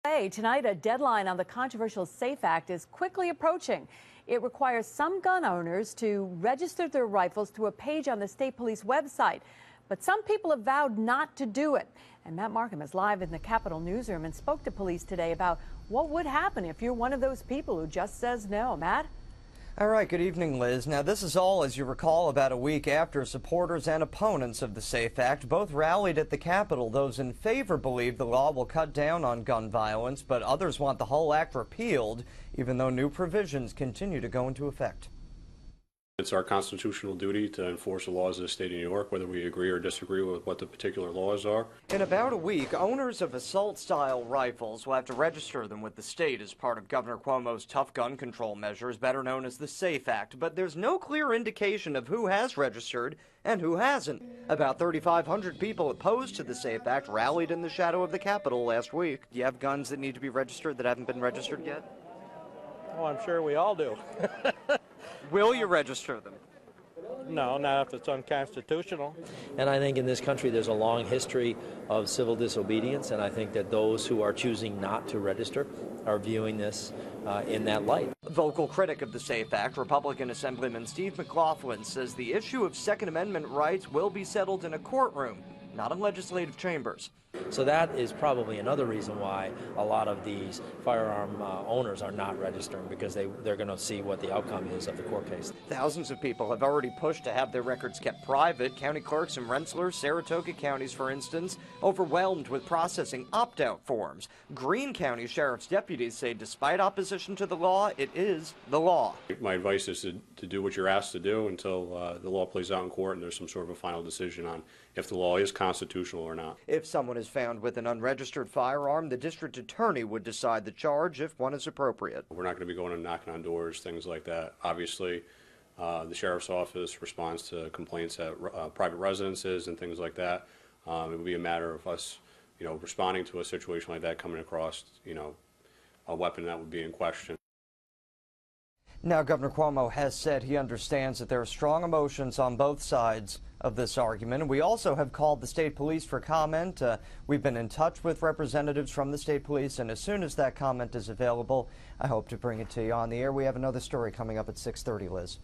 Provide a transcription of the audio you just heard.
Tonight, a deadline on the controversial SAFE Act is quickly approaching. It requires some gun owners to register their rifles through a page on the state police website. But some people have vowed not to do it. And Matt Markham is live in the Capitol newsroom and spoke to police today about what would happen if you're one of those people who just says no. Matt? All right, good evening, Liz. Now, this is all, as you recall, about a week after supporters and opponents of the SAFE Act both rallied at the Capitol. Those in favor believe the law will cut down on gun violence, but others want the whole act repealed, even though new provisions continue to go into effect. It's our constitutional duty to enforce the laws of the state of New York, whether we agree or disagree with what the particular laws are. In about a week, owners of assault-style rifles will have to register them with the state as part of Governor Cuomo's tough gun control measures, better known as the SAFE Act. But there's no clear indication of who has registered and who hasn't. About 3,500 people opposed to the SAFE Act rallied in the shadow of the Capitol last week. Do you have guns that need to be registered that haven't been registered yet? Oh, I'm sure we all do. Will you register them? No, not if it's unconstitutional. And I think in this country there's a long history of civil disobedience, and I think that those who are choosing not to register are viewing this in that light. Vocal critic of the SAFE Act, Republican Assemblyman Steve McLaughlin, says the issue of Second Amendment rights will be settled in a courtroom, not in legislative chambers. So that is probably another reason why a lot of these firearm owners are not registering, because they're going to see what the outcome is of the court case. Thousands of people have already pushed to have their records kept private. County clerks in Rensselaer, Saratoga counties, for instance, overwhelmed with processing opt-out forms. Greene County Sheriff's deputies say despite opposition to the law, it is the law. My advice is to do what you're asked to do until the law plays out in court and there's some sort of a final decision on if the law is constitutional or not. If someone is found with an unregistered firearm, the district attorney would decide the charge if one is appropriate. We're not going to be going and knocking on doors, things like that. Obviously, the sheriff's office responds to complaints at private residences and things like that. It would be a matter of us, responding to a situation like that, coming across, a weapon that would be in question. Now, Governor Cuomo has said he understands that there are strong emotions on both sides of this argument. And we also have called the state police for comment. We've been in touch with representatives from the state police, and as soon as that comment is available, I hope to bring it to you on the air. We have another story coming up at 6:30, Liz.